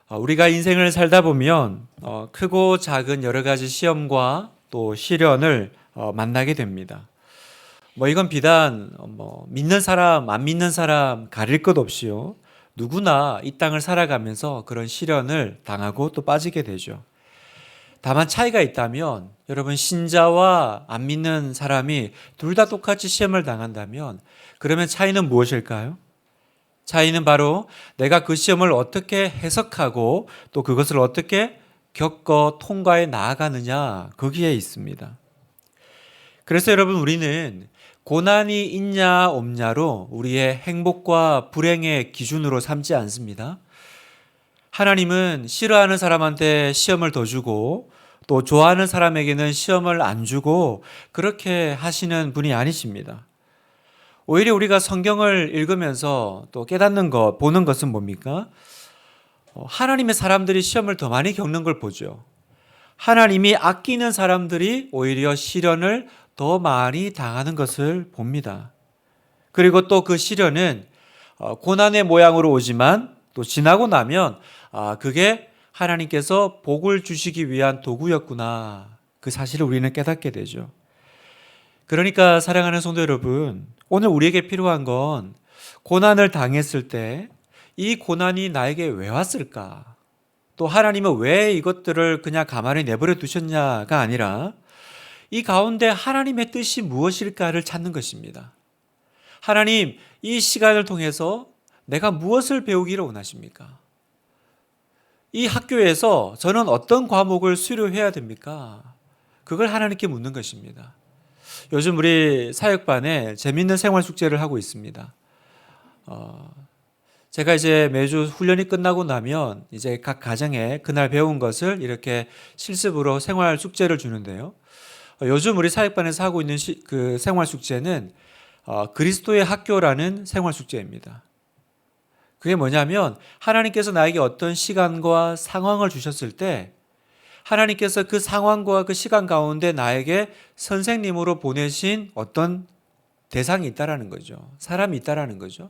우리가 인생을 살다 보면 크고 작은 여러 가지 시험과 또 시련을 만나게 됩니다. 이건 비단 믿는 사람, 안 믿는 사람 가릴 것 없이요. 누구나 이 땅을 살아가면서 그런 시련을 당하고 또 빠지게 되죠. 다만 차이가 있다면 여러분, 신자와 안 믿는 사람이 둘 다 똑같이 시험을 당한다면 그러면 차이는 무엇일까요? 차이는 바로 내가 그 시험을 어떻게 해석하고 또 그것을 어떻게 겪어 통과해 나아가느냐, 거기에 있습니다. 그래서 여러분, 우리는 고난이 있냐 없냐로 우리의 행복과 불행의 기준으로 삼지 않습니다. 하나님은 싫어하는 사람한테 시험을 더 주고 또 좋아하는 사람에게는 시험을 안 주고 그렇게 하시는 분이 아니십니다. 오히려 우리가 성경을 읽으면서 또 깨닫는 것, 보는 것은 뭡니까? 하나님의 사람들이 시험을 더 많이 겪는 걸 보죠. 하나님이 아끼는 사람들이 오히려 시련을 더 많이 당하는 것을 봅니다. 그리고 또 그 시련은 고난의 모양으로 오지만 또 지나고 나면 그게 하나님께서 복을 주시기 위한 도구였구나, 그 사실을 우리는 깨닫게 되죠. 그러니까 사랑하는 성도 여러분, 오늘 우리에게 필요한 건 고난을 당했을 때 이 고난이 나에게 왜 왔을까? 또 하나님은 왜 이것들을 그냥 가만히 내버려 두셨냐가 아니라 이 가운데 하나님의 뜻이 무엇일까를 찾는 것입니다. 하나님, 이 시간을 통해서 내가 무엇을 배우기를 원하십니까? 이 학교에서 저는 어떤 과목을 수료해야 됩니까? 그걸 하나님께 묻는 것입니다. 요즘 우리 사역반에 재밌는 생활 숙제를 하고 있습니다. 제가 이제 매주 훈련이 끝나고 나면 이제 각 가정에 그날 배운 것을 이렇게 실습으로 생활 숙제를 주는데요. 요즘 우리 사역반에서 하고 있는 그 생활 숙제는 그리스도의 학교라는 생활 숙제입니다. 그게 뭐냐면 하나님께서 나에게 어떤 시간과 상황을 주셨을 때 하나님께서 그 상황과 그 시간 가운데 나에게 선생님으로 보내신 어떤 대상이 있다라는 거죠. 사람이 있다라는 거죠.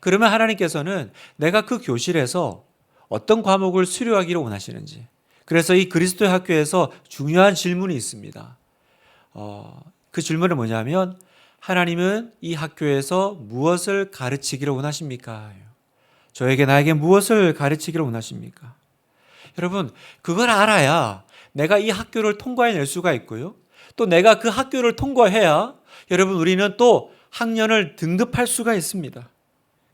그러면 하나님께서는 내가 그 교실에서 어떤 과목을 수료하기를 원하시는지. 그래서 이 그리스도의 학교에서 중요한 질문이 있습니다. 그 질문은 뭐냐면 하나님은 이 학교에서 무엇을 가르치기를 원하십니까? 저에게 나에게 무엇을 가르치기를 원하십니까? 여러분, 그걸 알아야 내가 이 학교를 통과해낼 수가 있고요. 또 내가 그 학교를 통과해야 여러분, 우리는 또 학년을 등급할 수가 있습니다.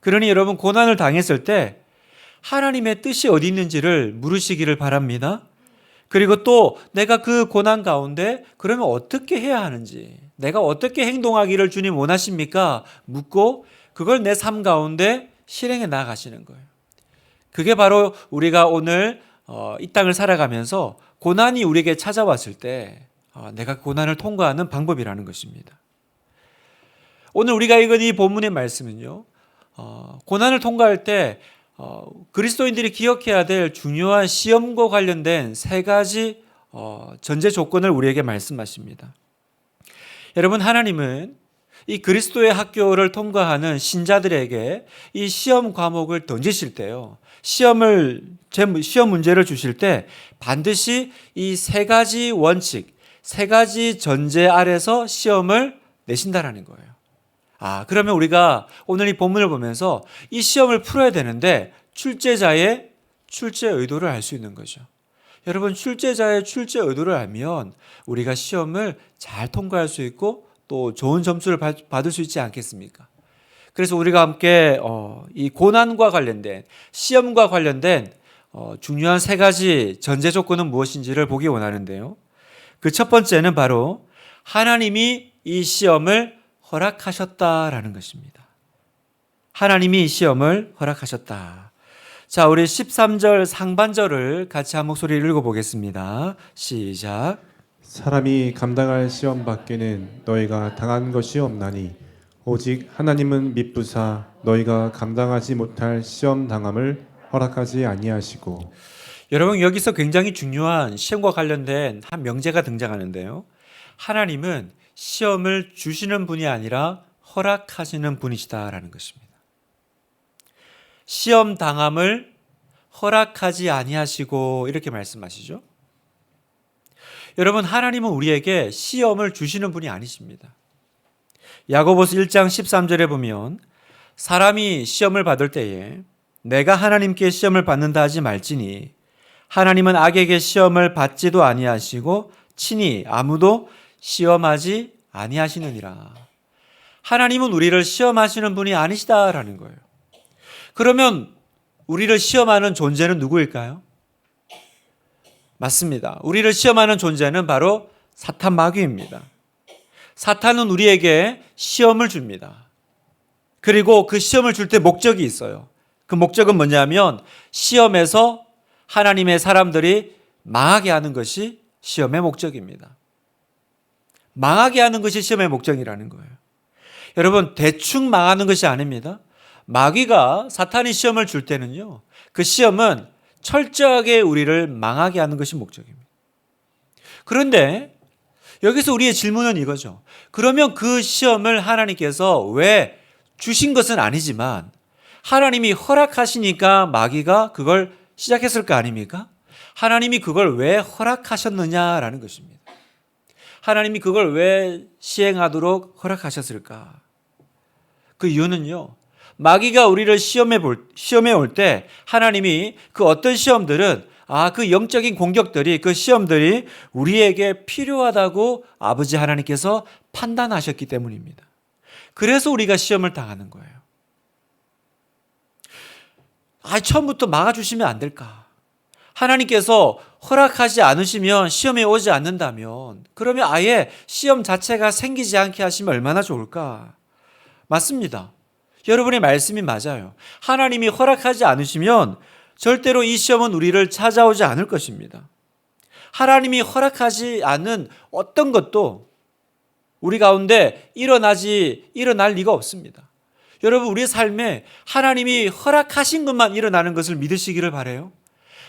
그러니 여러분, 고난을 당했을 때 하나님의 뜻이 어디 있는지를 물으시기를 바랍니다. 그리고 또 내가 그 고난 가운데 그러면 어떻게 해야 하는지, 내가 어떻게 행동하기를 주님 원하십니까? 묻고 그걸 내 삶 가운데 실행해 나가시는 거예요. 그게 바로 우리가 오늘 이 땅을 살아가면서 고난이 우리에게 찾아왔을 때 내가 고난을 통과하는 방법이라는 것입니다. 오늘 우리가 읽은 이 본문의 말씀은요, 고난을 통과할 때 그리스도인들이 기억해야 될 중요한 시험과 관련된 세 가지 전제 조건을 우리에게 말씀하십니다. 여러분, 하나님은 이 그리스도의 학교를 통과하는 신자들에게 이 시험 과목을 던지실 때요, 시험 문제를 주실 때 반드시 이 세 가지 원칙, 세 가지 전제 아래서 시험을 내신다라는 거예요. 그러면 우리가 오늘 이 본문을 보면서 이 시험을 풀어야 되는데 출제자의 출제 의도를 알 수 있는 거죠. 여러분, 출제자의 출제 의도를 알면 우리가 시험을 잘 통과할 수 있고 또 좋은 점수를 받을 수 있지 않겠습니까? 그래서 우리가 함께 이 고난과 관련된, 시험과 관련된 중요한 세 가지 전제 조건은 무엇인지를 보기 원하는데요. 그 첫 번째는 바로 하나님이 이 시험을 허락하셨다라는 것입니다. 하나님이 이 시험을 허락하셨다. 자, 우리 13절 상반절을 같이 한 목소리를 읽어보겠습니다. 시작. 사람이 감당할 시험 밖에는 너희가 당한 것이 없나니 오직 하나님은 미쁘사 너희가 감당하지 못할 시험 당함을 허락하지 아니하시고. 여러분, 여기서 굉장히 중요한 시험과 관련된 한 명제가 등장하는데요. 하나님은 시험을 주시는 분이 아니라 허락하시는 분이시다라는 것입니다. 시험 당함을 허락하지 아니하시고 이렇게 말씀하시죠. 여러분, 하나님은 우리에게 시험을 주시는 분이 아니십니다. 야고보서 1장 13절에 보면 사람이 시험을 받을 때에 내가 하나님께 시험을 받는다 하지 말지니 하나님은 악에게 시험을 받지도 아니하시고 친히 아무도 시험하지 아니하시느니라. 하나님은 우리를 시험하시는 분이 아니시다라는 거예요. 그러면 우리를 시험하는 존재는 누구일까요? 맞습니다. 우리를 시험하는 존재는 바로 사탄 마귀입니다. 사탄은 우리에게 시험을 줍니다. 그리고 그 시험을 줄 때 목적이 있어요. 그 목적은 뭐냐면 시험에서 하나님의 사람들이 망하게 하는 것이 시험의 목적입니다. 망하게 하는 것이 시험의 목적이라는 거예요. 여러분, 대충 망하는 것이 아닙니다. 마귀가 사탄이 시험을 줄 때는요, 그 시험은 철저하게 우리를 망하게 하는 것이 목적입니다. 그런데 여기서 우리의 질문은 이거죠. 그러면 그 시험을 하나님께서 왜 주신 것은 아니지만 하나님이 허락하시니까 마귀가 그걸 시작했을 거 아닙니까? 하나님이 그걸 왜 허락하셨느냐라는 것입니다. 하나님이 그걸 왜 시행하도록 허락하셨을까? 그 이유는요, 마귀가 우리를 시험에 올 때 하나님이 그 어떤 시험들은 그 영적인 공격들이, 그 시험들이 우리에게 필요하다고 아버지 하나님께서 판단하셨기 때문입니다. 그래서 우리가 시험을 당하는 거예요. 처음부터 막아주시면 안 될까? 하나님께서 허락하지 않으시면 시험에 오지 않는다면 그러면 아예 시험 자체가 생기지 않게 하시면 얼마나 좋을까? 맞습니다. 여러분의 말씀이 맞아요. 하나님이 허락하지 않으시면 절대로 이 시험은 우리를 찾아오지 않을 것입니다. 하나님이 허락하지 않은 어떤 것도 우리 가운데 일어날 리가 없습니다. 여러분, 우리의 삶에 하나님이 허락하신 것만 일어나는 것을 믿으시기를 바라요.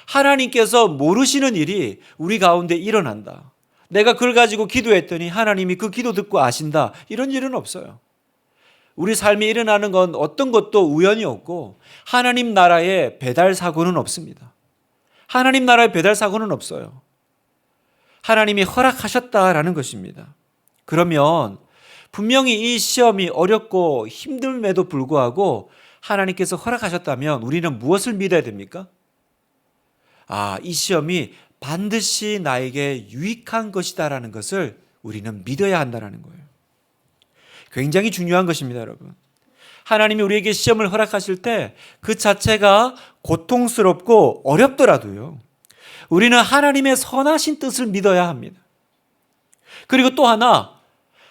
하나님께서 모르시는 일이 우리 가운데 일어난다. 내가 그걸 가지고 기도했더니 하나님이 그 기도 듣고 아신다. 이런 일은 없어요. 우리 삶에 일어나는 건 어떤 것도 우연이 없고 하나님 나라의 배달 사고는 없습니다. 하나님 나라의 배달 사고는 없어요. 하나님이 허락하셨다라는 것입니다. 그러면 분명히 이 시험이 어렵고 힘듦에도 불구하고 하나님께서 허락하셨다면 우리는 무엇을 믿어야 됩니까? 이 시험이 반드시 나에게 유익한 것이다라는 것을 우리는 믿어야 한다는 거예요. 굉장히 중요한 것입니다, 여러분. 하나님이 우리에게 시험을 허락하실 때 그 자체가 고통스럽고 어렵더라도요, 우리는 하나님의 선하신 뜻을 믿어야 합니다. 그리고 또 하나,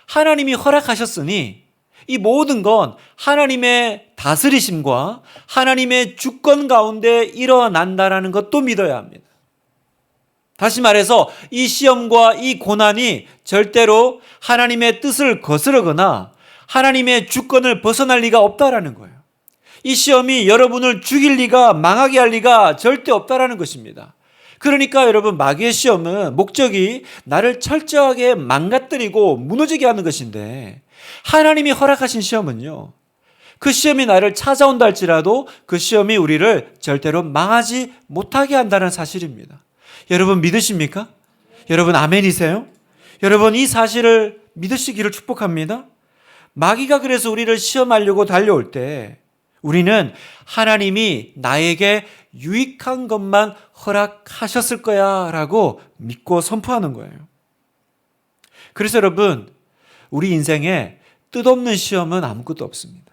하나님이 허락하셨으니 이 모든 건 하나님의 다스리심과 하나님의 주권 가운데 일어난다라는 것도 믿어야 합니다. 다시 말해서 이 시험과 이 고난이 절대로 하나님의 뜻을 거스르거나 하나님의 주권을 벗어날 리가 없다라는 거예요. 이 시험이 여러분을 죽일 리가, 망하게 할 리가 절대 없다라는 것입니다. 그러니까 여러분, 마귀의 시험은 목적이 나를 철저하게 망가뜨리고 무너지게 하는 것인데, 하나님이 허락하신 시험은요, 그 시험이 나를 찾아온다 할지라도 그 시험이 우리를 절대로 망하지 못하게 한다는 사실입니다. 여러분, 믿으십니까? 여러분, 아멘이세요? 여러분, 이 사실을 믿으시기를 축복합니다. 마귀가 그래서 우리를 시험하려고 달려올 때 우리는 하나님이 나에게 유익한 것만 허락하셨을 거야 라고 믿고 선포하는 거예요. 그래서 여러분, 우리 인생에 뜻없는 시험은 아무것도 없습니다.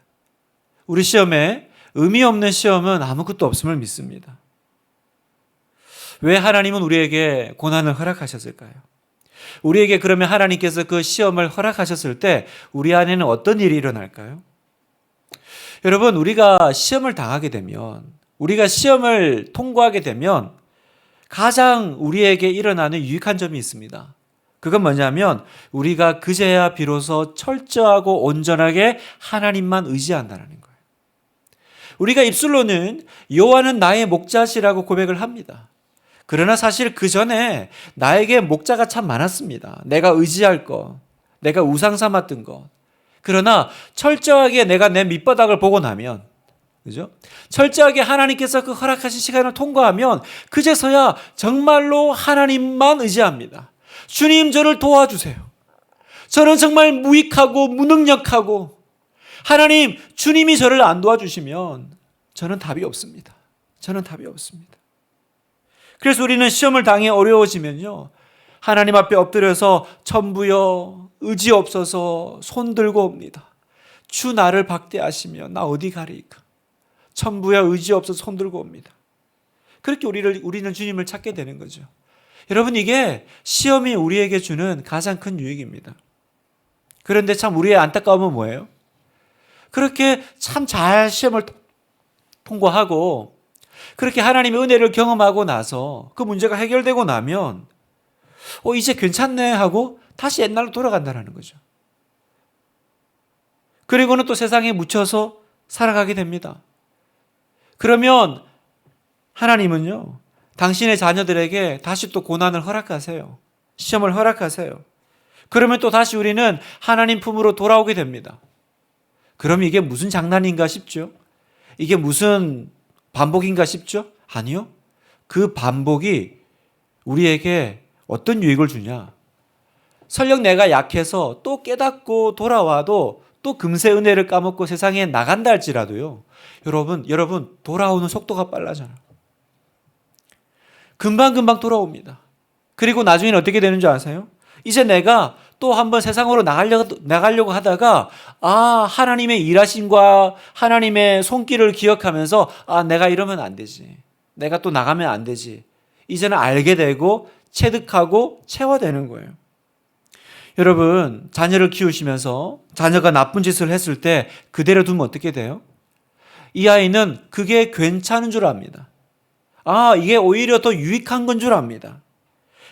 우리 시험에 의미 없는 시험은 아무것도 없음을 믿습니다. 왜 하나님은 우리에게 고난을 허락하셨을까요? 우리에게 그러면 하나님께서 그 시험을 허락하셨을 때 우리 안에는 어떤 일이 일어날까요? 여러분, 우리가 시험을 당하게 되면, 우리가 시험을 통과하게 되면 가장 우리에게 일어나는 유익한 점이 있습니다. 그건 뭐냐면 우리가 그제야 비로소 철저하고 온전하게 하나님만 의지한다는 거예요. 우리가 입술로는 여호와는 나의 목자시라고 고백을 합니다. 그러나 사실 그 전에 나에게 목자가 참 많았습니다. 내가 의지할 것, 내가 우상 삼았던 것. 그러나 철저하게 내가 내 밑바닥을 보고 나면 그죠? 철저하게 하나님께서 그 허락하신 시간을 통과하면 그제서야 정말로 하나님만 의지합니다. 주님, 저를 도와주세요. 저는 정말 무익하고 무능력하고, 하나님, 주님이 저를 안 도와주시면 저는 답이 없습니다. 저는 답이 없습니다. 그래서 우리는 시험을 당해 어려워지면요, 하나님 앞에 엎드려서 천부여 의지 없어서 손 들고 옵니다. 주 나를 박대하시며 나 어디 가리이까. 천부여 의지 없어서 손 들고 옵니다. 그렇게 우리는 주님을 찾게 되는 거죠. 여러분, 이게 시험이 우리에게 주는 가장 큰 유익입니다. 그런데 참 우리의 안타까움은 뭐예요? 그렇게 참 잘 시험을 통과하고 그렇게 하나님의 은혜를 경험하고 나서 그 문제가 해결되고 나면 이제 괜찮네 하고 다시 옛날로 돌아간다는 거죠. 그리고는 또 세상에 묻혀서 살아가게 됩니다. 그러면 하나님은요, 당신의 자녀들에게 다시 또 고난을 허락하세요. 시험을 허락하세요. 그러면 또 다시 우리는 하나님 품으로 돌아오게 됩니다. 그럼 이게 무슨 장난인가 싶죠? 이게 무슨 반복인가 싶죠? 아니요. 그 반복이 우리에게 어떤 유익을 주냐? 설령 내가 약해서 또 깨닫고 돌아와도 또 금세 은혜를 까먹고 세상에 나간다 할지라도요, 여러분 돌아오는 속도가 빨라져요. 금방금방 돌아옵니다. 그리고 나중에는 어떻게 되는 줄 아세요? 이제 내가 또 한번 세상으로 나가려고 하다가 하나님의 일하심과 하나님의 손길을 기억하면서 내가 이러면 안 되지. 내가 또 나가면 안 되지. 이제는 알게 되고 체득하고 체화되는 거예요. 여러분, 자녀를 키우시면서 자녀가 나쁜 짓을 했을 때 그대로 두면 어떻게 돼요? 이 아이는 그게 괜찮은 줄 압니다. 이게 오히려 더 유익한 건 줄 압니다.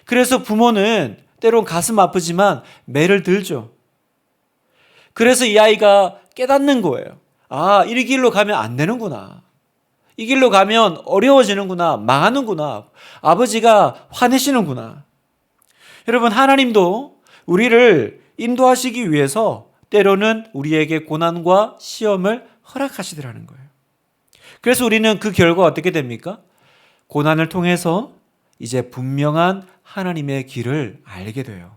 그래서 부모는 때론 가슴 아프지만 매를 들죠. 그래서 이 아이가 깨닫는 거예요. 이 길로 가면 안 되는구나. 이 길로 가면 어려워지는구나. 망하는구나. 아버지가 화내시는구나. 여러분, 하나님도 우리를 인도하시기 위해서 때로는 우리에게 고난과 시험을 허락하시더라는 거예요. 그래서 우리는 그 결과 어떻게 됩니까? 고난을 통해서 이제 분명한 하나님의 길을 알게 돼요.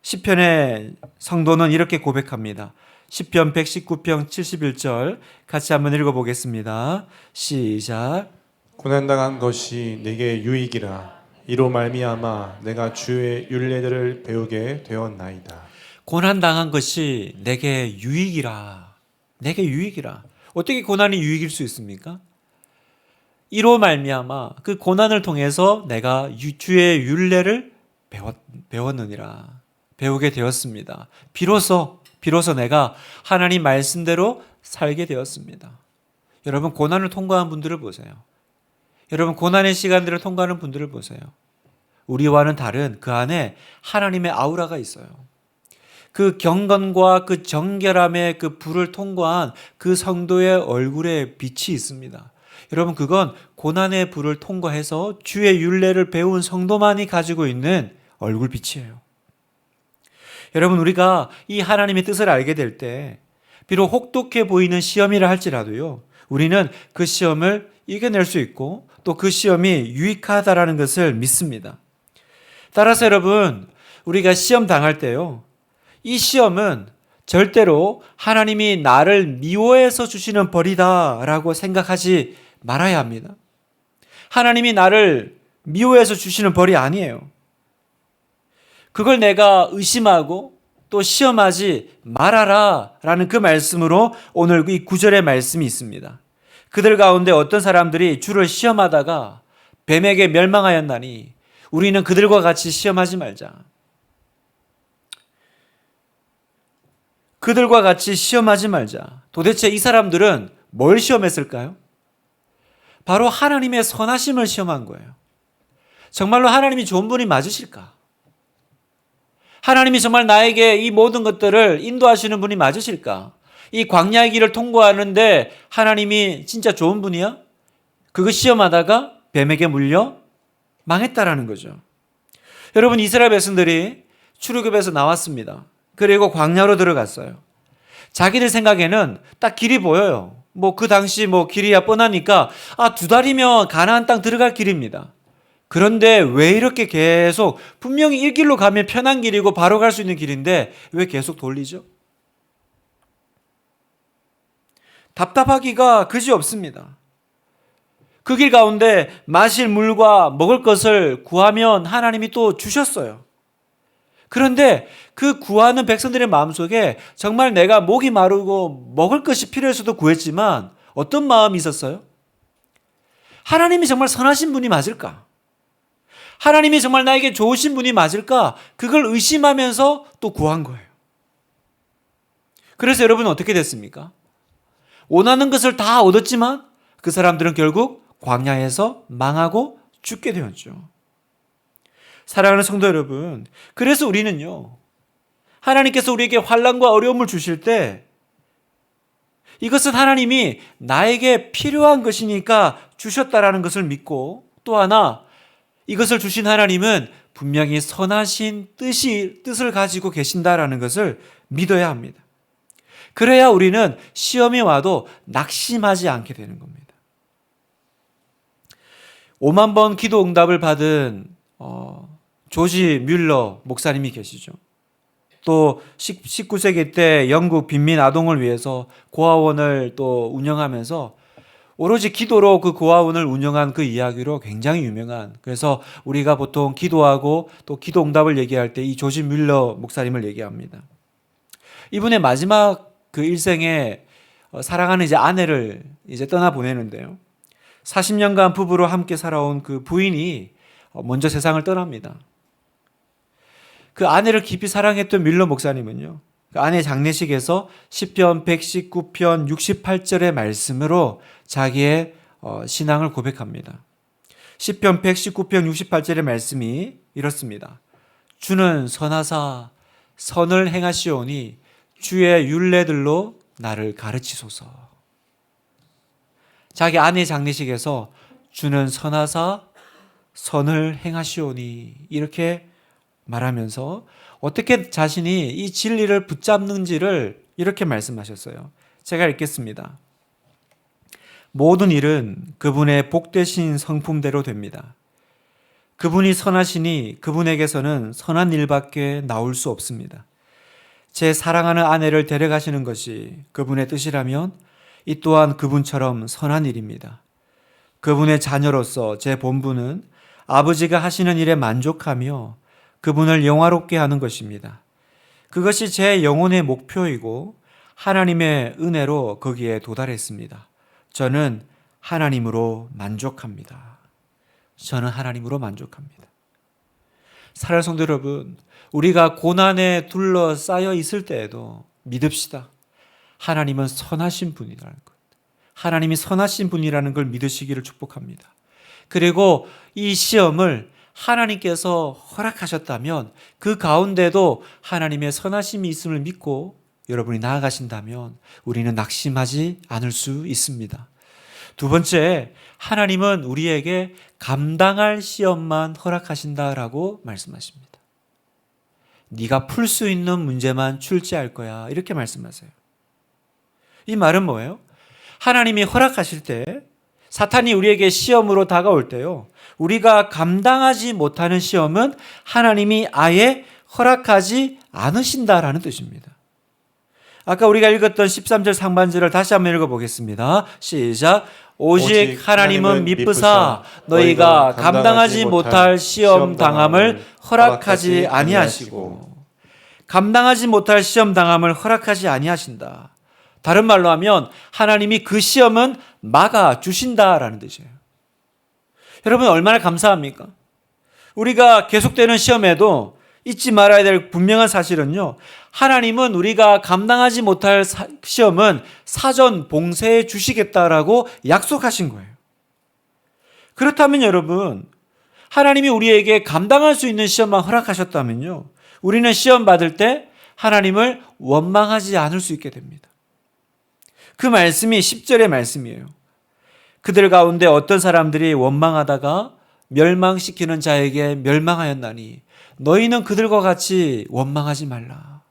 시편의 성도는 이렇게 고백합니다. 시편 119편 71절 같이 한번 읽어보겠습니다. 시작. 고난당한 것이 내게 유익이라. 이로 말미암아 내가 주의 율례들을 배우게 되었나이다. 고난당한 것이 내게 유익이라. 내게 유익이라. 어떻게 고난이 유익일 수 있습니까? 이로 말미암아 그 고난을 통해서 내가 주의 율례를 배웠느니라. 배우게 되었습니다. 비로소 내가 하나님 말씀대로 살게 되었습니다. 여러분, 고난을 통과한 분들을 보세요. 여러분, 고난의 시간들을 통과하는 분들을 보세요. 우리와는 다른 그 안에 하나님의 아우라가 있어요. 그 경건과 그 정결함의 그 불을 통과한 그 성도의 얼굴에 빛이 있습니다. 여러분, 그건 고난의 불을 통과해서 주의 율례를 배운 성도만이 가지고 있는 얼굴빛이에요. 여러분, 우리가 이 하나님의 뜻을 알게 될 때 비록 혹독해 보이는 시험이라 할지라도요, 우리는 그 시험을 이겨낼 수 있고 또 그 시험이 유익하다라는 것을 믿습니다. 따라서 여러분, 우리가 시험 당할 때요, 이 시험은 절대로 하나님이 나를 미워해서 주시는 벌이다라고 생각하지 말아야 합니다. 하나님이 나를 미워해서 주시는 벌이 아니에요. 그걸 내가 의심하고 또 시험하지 말아라 라는 그 말씀으로 오늘 이 9절의 말씀이 있습니다. 그들 가운데 어떤 사람들이 주를 시험하다가 뱀에게 멸망하였나니 우리는 그들과 같이 시험하지 말자. 그들과 같이 시험하지 말자. 도대체 이 사람들은 뭘 시험했을까요? 바로 하나님의 선하심을 시험한 거예요. 정말로 하나님이 좋은 분이 맞으실까? 하나님이 정말 나에게 이 모든 것들을 인도하시는 분이 맞으실까? 이 광야의 길을 통과하는데 하나님이 진짜 좋은 분이야? 그거 시험하다가 뱀에게 물려 망했다라는 거죠. 여러분, 이스라엘 백성들이 출애굽에서 나왔습니다. 그리고 광야로 들어갔어요. 자기들 생각에는 딱 길이 보여요. 뭐 그 당시 뭐 길이야 뻔하니까 2달이면 가나안 땅 들어갈 길입니다. 그런데 왜 이렇게 계속 분명히 이 길로 가면 편한 길이고 바로 갈 수 있는 길인데 왜 계속 돌리죠? 답답하기가 그지없습니다. 그 길 가운데 마실 물과 먹을 것을 구하면 하나님이 또 주셨어요. 그런데 그 구하는 백성들의 마음속에 정말 내가 목이 마르고 먹을 것이 필요해서도 구했지만 어떤 마음이 있었어요? 하나님이 정말 선하신 분이 맞을까? 하나님이 정말 나에게 좋으신 분이 맞을까? 그걸 의심하면서 또 구한 거예요. 그래서 여러분은 어떻게 됐습니까? 원하는 것을 다 얻었지만 그 사람들은 결국 광야에서 망하고 죽게 되었죠. 사랑하는 성도 여러분, 그래서 우리는요, 하나님께서 우리에게 환난과 어려움을 주실 때 이것은 하나님이 나에게 필요한 것이니까 주셨다라는 것을 믿고, 또 하나 이것을 주신 하나님은 분명히 선하신 뜻을 가지고 계신다라는 것을 믿어야 합니다. 그래야 우리는 시험이 와도 낙심하지 않게 되는 겁니다. 5만 번 기도 응답을 받은 조지 뮬러 목사님이 계시죠. 또 19세기 때 영국 빈민 아동을 위해서 고아원을 또 운영하면서 오로지 기도로 그 고아원을 운영한 그 이야기로 굉장히 유명한, 그래서 우리가 보통 기도하고 또 기도 응답을 얘기할 때 이 조지 뮬러 목사님을 얘기합니다. 이분의 마지막 그 일생에 사랑하는 이제 아내를 이제 떠나 보내는데요. 40년간 부부로 함께 살아온 그 부인이 먼저 세상을 떠납니다. 그 아내를 깊이 사랑했던 뮬러 목사님은요, 그 아내 장례식에서 시편 119편 68절의 말씀으로 자기의 신앙을 고백합니다. 시편 119편 68절의 말씀이 이렇습니다. 주는 선하사 선을 행하시오니 주의 율례들로 나를 가르치소서. 자기 아내 장례식에서 주는 선하사 선을 행하시오니 이렇게 말하면서 어떻게 자신이 이 진리를 붙잡는지를 이렇게 말씀하셨어요. 제가 읽겠습니다. 모든 일은 그분의 복되신 성품대로 됩니다. 그분이 선하시니 그분에게서는 선한 일밖에 나올 수 없습니다. 제 사랑하는 아내를 데려가시는 것이 그분의 뜻이라면 이 또한 그분처럼 선한 일입니다. 그분의 자녀로서 제 본분은 아버지가 하시는 일에 만족하며 그분을 영화롭게 하는 것입니다. 그것이 제 영혼의 목표이고 하나님의 은혜로 거기에 도달했습니다. 저는 하나님으로 만족합니다. 저는 하나님으로 만족합니다. 사랑하는 성도 여러분, 우리가 고난에 둘러싸여 있을 때에도 믿읍시다. 하나님은 선하신 분이라는 것. 하나님이 선하신 분이라는 걸 믿으시기를 축복합니다. 그리고 이 시험을 하나님께서 허락하셨다면 그 가운데도 하나님의 선하심이 있음을 믿고 여러분이 나아가신다면 우리는 낙심하지 않을 수 있습니다. 두 번째, 하나님은 우리에게 감당할 시험만 허락하신다라고 말씀하십니다. 네가 풀 수 있는 문제만 출제할 거야, 이렇게 말씀하세요. 이 말은 뭐예요? 하나님이 허락하실 때, 사탄이 우리에게 시험으로 다가올 때요, 우리가 감당하지 못하는 시험은 하나님이 아예 허락하지 않으신다라는 뜻입니다. 아까 우리가 읽었던 13절 상반절을 다시 한번 읽어보겠습니다. 시작. 오직 하나님은 미쁘사 너희가 감당하지 못할 시험 당함을 허락하지 아니하시고, 감당하지 못할 시험 당함을 허락하지 아니하신다. 다른 말로 하면 하나님이 그 시험은 막아 주신다라는 뜻이에요. 여러분 얼마나 감사합니까? 우리가 계속되는 시험에도 잊지 말아야 될 분명한 사실은요, 하나님은 우리가 감당하지 못할 시험은 사전 봉쇄해 주시겠다라고 약속하신 거예요. 그렇다면 여러분, 하나님이 우리에게 감당할 수 있는 시험만 허락하셨다면요, 우리는 시험 받을 때 하나님을 원망하지 않을 수 있게 됩니다. 그 말씀이 10절의 말씀이에요. 그들 가운데 어떤 사람들이 원망하다가 멸망시키는 자에게 멸망하였나니 너희는 그들과 같이 원망하지 말라.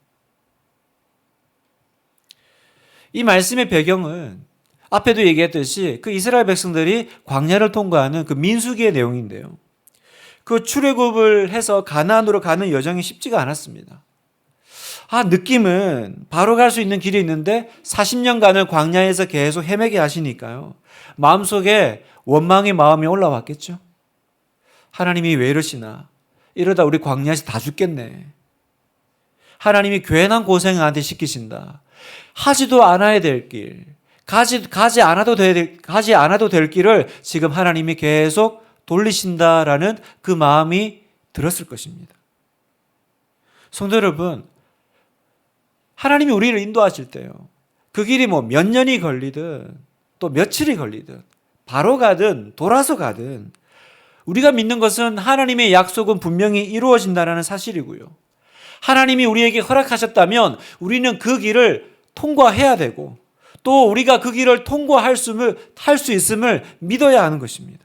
이 말씀의 배경은 앞에도 얘기했듯이 그 이스라엘 백성들이 광야를 통과하는 그 민수기의 내용인데요. 그 출애굽을 해서 가나안으로 가는 여정이 쉽지가 않았습니다. 느낌은 바로 갈 수 있는 길이 있는데 40년간을 광야에서 계속 헤매게 하시니까요. 마음속에 원망의 마음이 올라왔겠죠. 하나님이 왜 이러시나? 이러다 우리 광야에서 다 죽겠네. 하나님이 괜한 고생을 나한테 시키신다. 하지도 않아야 될 길, 가지 않아도 될 길을 지금 하나님이 계속 돌리신다라는 그 마음이 들었을 것입니다. 성도 여러분, 하나님이 우리를 인도하실 때요. 그 길이 몇 년이 걸리든 또 며칠이 걸리든 바로 가든 돌아서 가든 우리가 믿는 것은 하나님의 약속은 분명히 이루어진다는 사실이고요. 하나님이 우리에게 허락하셨다면 우리는 그 길을 통과해야 되고 또 우리가 그 길을 통과할 수 있음을 믿어야 하는 것입니다.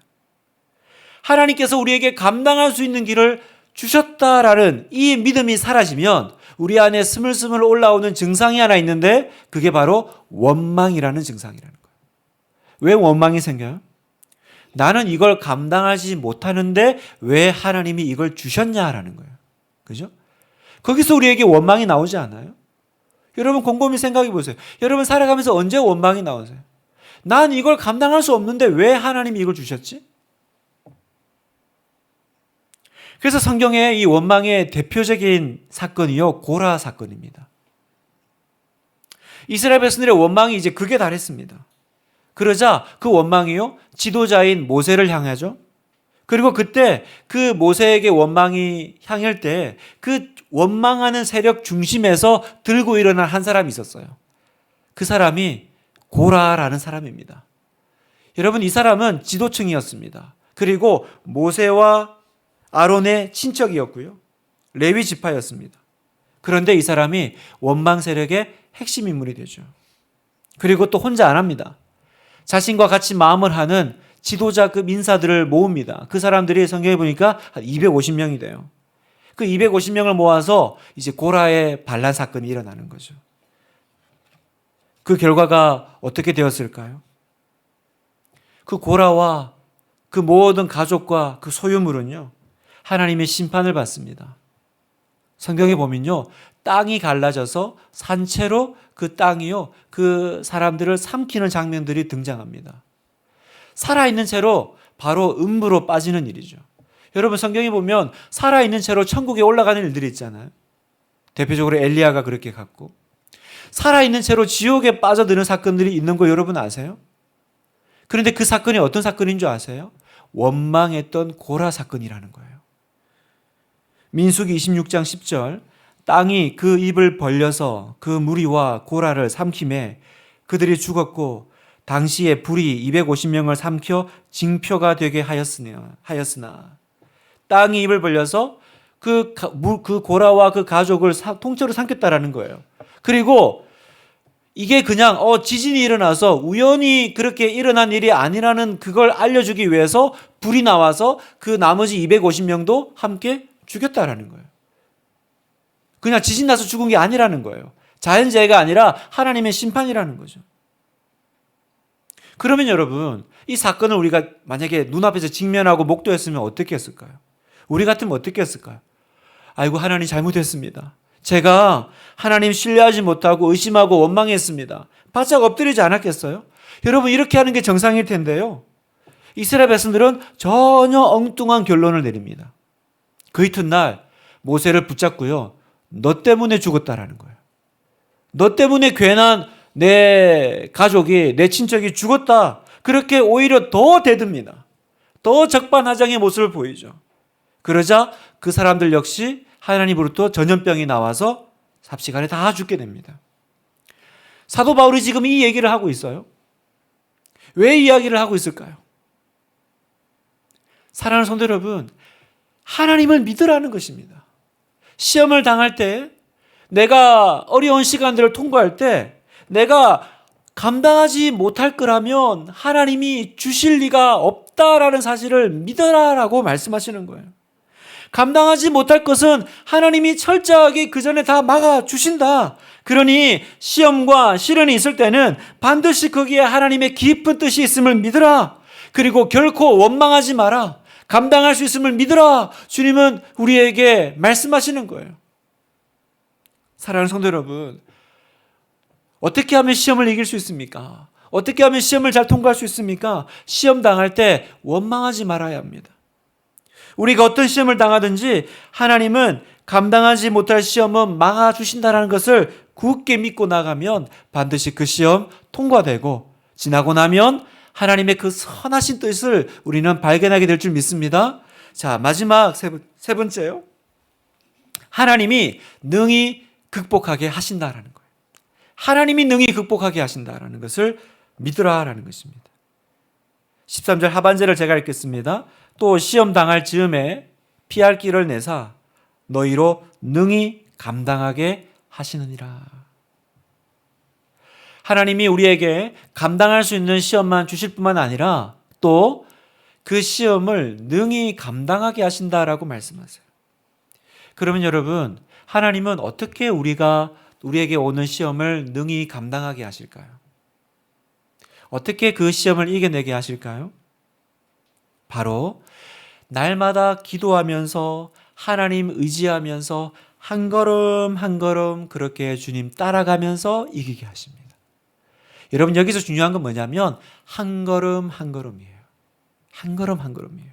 하나님께서 우리에게 감당할 수 있는 길을 주셨다라는 이 믿음이 사라지면 우리 안에 스물스물 올라오는 증상이 하나 있는데 그게 바로 원망이라는 증상이라는 거예요. 왜 원망이 생겨요? 나는 이걸 감당하지 못하는데 왜 하나님이 이걸 주셨냐라는 거예요. 그죠? 거기서 우리에게 원망이 나오지 않아요? 여러분 곰곰이 생각해 보세요. 여러분 살아가면서 언제 원망이 나오세요? 난 이걸 감당할 수 없는데 왜 하나님이 이걸 주셨지? 그래서 성경의 이 원망의 대표적인 사건이요, 고라 사건입니다. 이스라엘 백성들의 원망이 이제 극에 달했습니다. 그러자 그 원망이요, 지도자인 모세를 향하죠. 그리고 그때 그 모세에게 원망이 향할 때 그 원망하는 세력 중심에서 들고 일어난 한 사람이 있었어요. 그 사람이 고라라는 사람입니다. 여러분, 이 사람은 지도층이었습니다. 그리고 모세와 아론의 친척이었고요. 레위 지파였습니다. 그런데 이 사람이 원망 세력의 핵심 인물이 되죠. 그리고 또 혼자 안 합니다. 자신과 같이 마음을 하는 지도자급 인사들을 모읍니다. 그 사람들이 성경에 보니까 한 250명이 돼요. 그 250명을 모아서 이제 고라의 반란 사건이 일어나는 거죠. 그 결과가 어떻게 되었을까요? 그 고라와 그 모든 가족과 그 소유물은요, 하나님의 심판을 받습니다. 성경에 보면요, 땅이 갈라져서 산채로 그 땅이요, 그 사람들을 삼키는 장면들이 등장합니다. 살아있는 채로 바로 음부로 빠지는 일이죠. 여러분 성경에 보면 살아있는 채로 천국에 올라가는 일들이 있잖아요. 대표적으로 엘리야가 그렇게 갔고, 살아있는 채로 지옥에 빠져드는 사건들이 있는 거 여러분 아세요? 그런데 그 사건이 어떤 사건인 줄 아세요? 원망했던 고라 사건이라는 거예요. 민수기 26장 10절, 땅이 그 입을 벌려서 그 무리와 고라를 삼킴에 그들이 죽었고 당시에 불이 250명을 삼켜 징표가 되게 하였으나 땅이 입을 벌려서 그 고라와 그 가족을 통째로 삼켰다라는 거예요. 그리고 이게 그냥 지진이 일어나서 우연히 그렇게 일어난 일이 아니라는 그걸 알려주기 위해서 불이 나와서 그 나머지 250명도 함께 죽였다라는 거예요. 그냥 지진 나서 죽은 게 아니라는 거예요. 자연재해가 아니라 하나님의 심판이라는 거죠. 그러면 여러분, 이 사건을 우리가 만약에 눈앞에서 직면하고 목도했으면 어떻게 했을까요? 우리 같으면 어떻게 했을까요? 아이고, 하나님 잘못했습니다. 제가 하나님 신뢰하지 못하고 의심하고 원망했습니다. 바짝 엎드리지 않았겠어요? 여러분, 이렇게 하는 게 정상일 텐데요. 이스라엘 백성들은 전혀 엉뚱한 결론을 내립니다. 그 이튿날 모세를 붙잡고요, 너 때문에 죽었다라는 거예요. 너 때문에 괜한 내 가족이, 내 친척이 죽었다. 그렇게 오히려 더 대듭니다. 더 적반하장의 모습을 보이죠. 그러자 그 사람들 역시 하나님으로부터 전염병이 나와서 삽시간에 다 죽게 됩니다. 사도 바울이 지금 이 얘기를 하고 있어요. 왜 이야기를 하고 있을까요? 사랑하는 성도 여러분, 하나님을 믿으라는 것입니다. 시험을 당할 때, 내가 어려운 시간들을 통과할 때 내가 감당하지 못할 거라면 하나님이 주실 리가 없다라는 사실을 믿어라라고 말씀하시는 거예요. 감당하지 못할 것은 하나님이 철저하게 그 전에 다 막아주신다. 그러니 시험과 시련이 있을 때는 반드시 거기에 하나님의 깊은 뜻이 있음을 믿으라. 그리고 결코 원망하지 마라. 감당할 수 있음을 믿으라. 주님은 우리에게 말씀하시는 거예요. 사랑하는 성도 여러분, 어떻게 하면 시험을 이길 수 있습니까? 어떻게 하면 시험을 잘 통과할 수 있습니까? 시험 당할 때 원망하지 말아야 합니다. 우리가 어떤 시험을 당하든지 하나님은 감당하지 못할 시험은 막아주신다는 것을 굳게 믿고 나가면 반드시 그 시험 통과되고, 지나고 나면 하나님의 그 선하신 뜻을 우리는 발견하게 될 줄 믿습니다. 자, 마지막 세 번째요. 하나님이 능히 극복하게 하신다라는 거예요. 하나님이 능히 극복하게 하신다라는 것을 믿으라라는 것입니다. 13절 하반절을 제가 읽겠습니다. 또 시험 당할 즈음에 피할 길을 내사 너희로 능히 감당하게 하시느니라. 하나님이 우리에게 감당할 수 있는 시험만 주실 뿐만 아니라 또 그 시험을 능히 감당하게 하신다라고 말씀하세요. 그러면 여러분, 하나님은 어떻게 우리에게 오는 시험을 능히 감당하게 하실까요? 어떻게 그 시험을 이겨내게 하실까요? 바로 날마다 기도하면서 하나님 의지하면서 한 걸음 한 걸음 그렇게 주님 따라가면서 이기게 하십니다. 여러분, 여기서 중요한 건 뭐냐면 한 걸음 한 걸음이에요. 한 걸음 한 걸음이에요.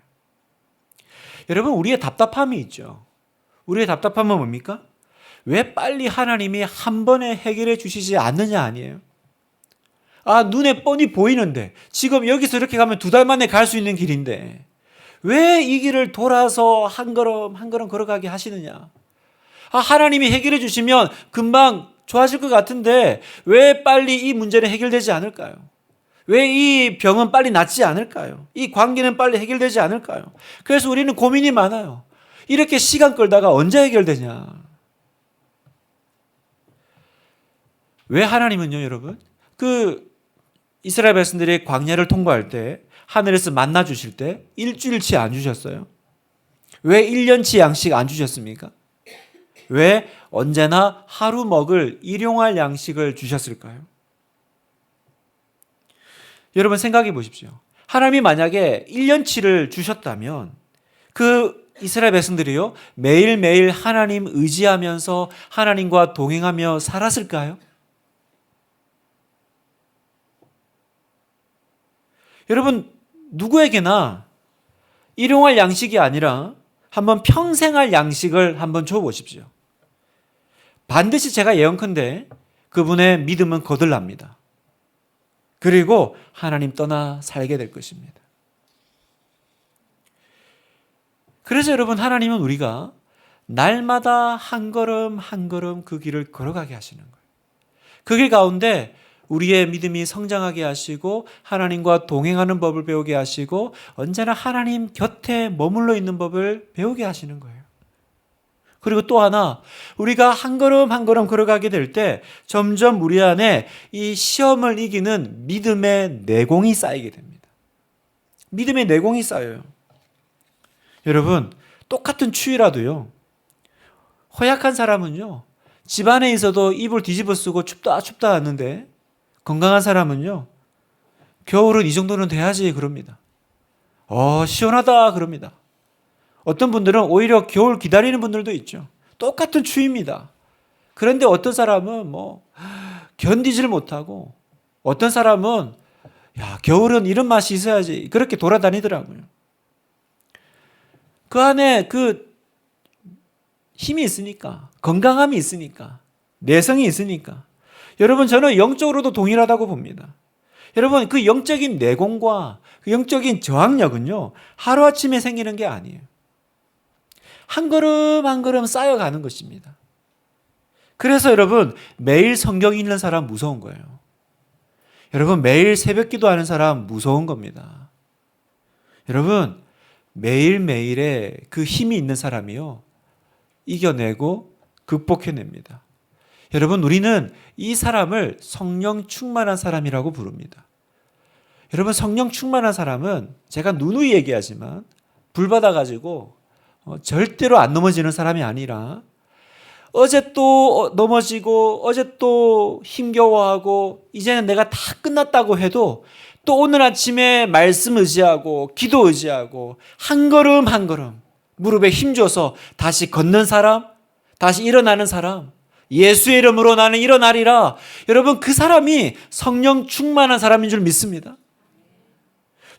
여러분, 우리의 답답함이 있죠. 우리의 답답함은 뭡니까? 왜 빨리 하나님이 한 번에 해결해 주시지 않느냐 아니에요. 눈에 뻔히 보이는데 지금 여기서 이렇게 가면 2달 만에 갈 수 있는 길인데 왜 이 길을 돌아서 한 걸음 한 걸음 걸어가게 하시느냐. 하나님이 해결해 주시면 금방 좋아질 것 같은데 왜 빨리 이 문제는 해결되지 않을까요? 왜 이 병은 빨리 낫지 않을까요? 이 관계는 빨리 해결되지 않을까요? 그래서 우리는 고민이 많아요. 이렇게 시간 끌다가 언제 해결되냐. 왜 하나님은요, 여러분? 이스라엘 백성들이 광야를 통과할 때 하늘에서 만나 주실 때 일주일치 안 주셨어요? 왜 1년치 양식 안 주셨습니까? 왜 언제나 하루 먹을 일용할 양식을 주셨을까요? 여러분, 생각해 보십시오. 하나님이 만약에 1년치를 주셨다면 그 이스라엘 백성들이요, 매일매일 하나님 의지하면서 하나님과 동행하며 살았을까요? 여러분, 누구에게나 일용할 양식이 아니라 한번 평생 할 양식을 한번 줘보십시오. 반드시 제가 예언컨대 그분의 믿음은 거들납니다. 그리고 하나님 떠나 살게 될 것입니다. 그래서 여러분, 하나님은 우리가 날마다 한 걸음 한 걸음 그 길을 걸어가게 하시는 거예요. 그 길 가운데 우리의 믿음이 성장하게 하시고 하나님과 동행하는 법을 배우게 하시고 언제나 하나님 곁에 머물러 있는 법을 배우게 하시는 거예요. 그리고 또 하나, 우리가 한 걸음 한 걸음 걸어가게 될 때 점점 우리 안에 이 시험을 이기는 믿음의 내공이 쌓이게 됩니다. 믿음의 내공이 쌓여요. 여러분, 똑같은 추위라도요, 허약한 사람은요, 집안에 있어도 이불 뒤집어 쓰고 춥다 춥다 하는데 건강한 사람은요, 겨울은 이 정도는 돼야지 그럽니다. 시원하다 그럽니다. 어떤 분들은 오히려 겨울 기다리는 분들도 있죠. 똑같은 추위입니다. 그런데 어떤 사람은 견디질 못하고 어떤 사람은 겨울은 이런 맛이 있어야지 그렇게 돌아다니더라고요. 그 안에 그 힘이 있으니까, 건강함이 있으니까, 내성이 있으니까. 여러분, 저는 영적으로도 동일하다고 봅니다. 여러분, 그 영적인 내공과 그 영적인 저항력은요, 하루아침에 생기는 게 아니에요. 한 걸음 한 걸음 쌓여가는 것입니다. 그래서 여러분, 매일 성경 읽는 사람 무서운 거예요. 여러분, 매일 새벽 기도하는 사람 무서운 겁니다. 여러분, 매일매일의 그 힘이 있는 사람이요, 이겨내고 극복해냅니다. 여러분, 우리는 이 사람을 성령 충만한 사람이라고 부릅니다. 여러분, 성령 충만한 사람은 제가 누누이 얘기하지만 불 받아가지고 절대로 안 넘어지는 사람이 아니라 어제 또 넘어지고 어제 또 힘겨워하고 이제는 내가 다 끝났다고 해도 또 오늘 아침에 말씀 의지하고 기도 의지하고 한 걸음 한 걸음 무릎에 힘줘서 다시 걷는 사람, 다시 일어나는 사람, 예수의 이름으로 나는 일어나리라. 여러분, 그 사람이 성령 충만한 사람인 줄 믿습니다.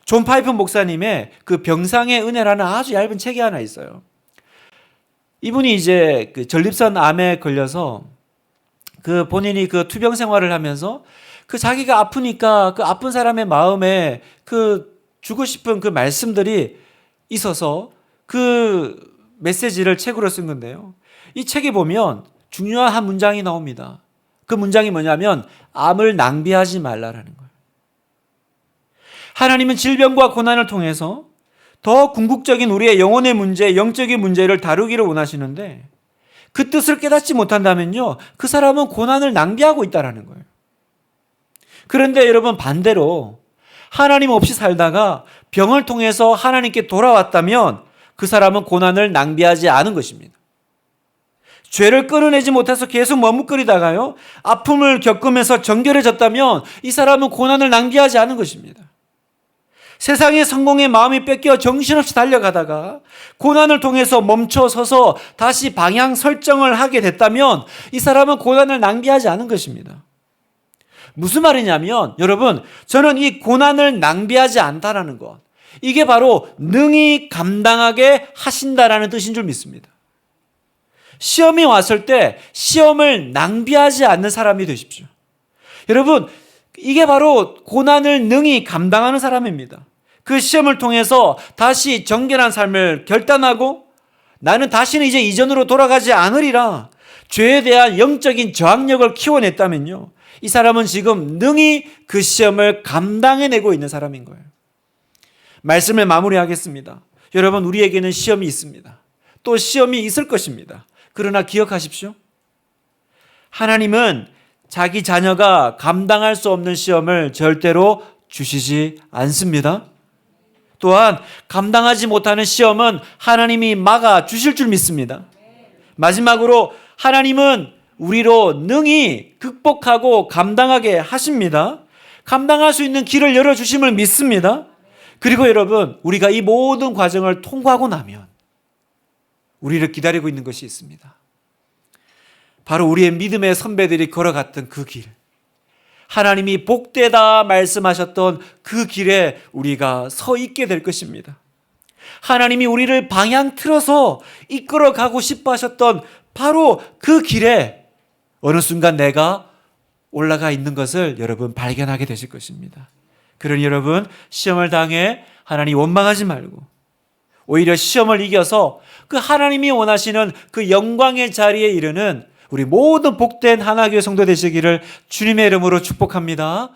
존 파이프 목사님의 그 병상의 은혜라는 아주 얇은 책이 하나 있어요. 이분이 이제 그 전립선 암에 걸려서 그 본인이 그 투병 생활을 하면서 그 자기가 아프니까 그 아픈 사람의 마음에 그 주고 싶은 그 말씀들이 있어서 그 메시지를 책으로 쓴 건데요. 이 책에 보면 중요한 한 문장이 나옵니다. 그 문장이 뭐냐면 암을 낭비하지 말라라는 거예요. 하나님은 질병과 고난을 통해서 더 궁극적인 우리의 영혼의 문제, 영적인 문제를 다루기를 원하시는데 그 뜻을 깨닫지 못한다면요, 그 사람은 고난을 낭비하고 있다는 거예요. 그런데 여러분, 반대로 하나님 없이 살다가 병을 통해서 하나님께 돌아왔다면 그 사람은 고난을 낭비하지 않은 것입니다. 죄를 끊어내지 못해서 계속 머뭇거리다가요, 아픔을 겪으면서 정결해졌다면 이 사람은 고난을 낭비하지 않은 것입니다. 세상의 성공에 마음이 뺏겨 정신없이 달려가다가 고난을 통해서 멈춰서서 다시 방향 설정을 하게 됐다면 이 사람은 고난을 낭비하지 않은 것입니다. 무슨 말이냐면, 여러분, 저는 이 고난을 낭비하지 않다라는 것, 이게 바로 능히 감당하게 하신다라는 뜻인 줄 믿습니다. 시험이 왔을 때 시험을 낭비하지 않는 사람이 되십시오. 여러분, 이게 바로 고난을 능히 감당하는 사람입니다. 그 시험을 통해서 다시 정결한 삶을 결단하고 나는 다시는 이제 이전으로 돌아가지 않으리라, 죄에 대한 영적인 저항력을 키워냈다면요, 이 사람은 지금 능히 그 시험을 감당해내고 있는 사람인 거예요. 말씀을 마무리하겠습니다. 여러분, 우리에게는 시험이 있습니다. 또 시험이 있을 것입니다. 그러나 기억하십시오. 하나님은 자기 자녀가 감당할 수 없는 시험을 절대로 주시지 않습니다. 또한 감당하지 못하는 시험은 하나님이 막아 주실 줄 믿습니다. 마지막으로 하나님은 우리로 능히 극복하고 감당하게 하십니다. 감당할 수 있는 길을 열어주심을 믿습니다. 그리고 여러분, 우리가 이 모든 과정을 통과하고 나면 우리를 기다리고 있는 것이 있습니다. 바로 우리의 믿음의 선배들이 걸어갔던 그 길, 하나님이 복되다 말씀하셨던 그 길에 우리가 서 있게 될 것입니다. 하나님이 우리를 방향 틀어서 이끌어 가고 싶어 하셨던 바로 그 길에 어느 순간 내가 올라가 있는 것을 여러분 발견하게 되실 것입니다. 그러니 여러분, 시험을 당해 하나님 원망하지 말고 오히려 시험을 이겨서 그 하나님이 원하시는 그 영광의 자리에 이르는 우리 모든 복된 하나교회 성도 되시기를 주님의 이름으로 축복합니다.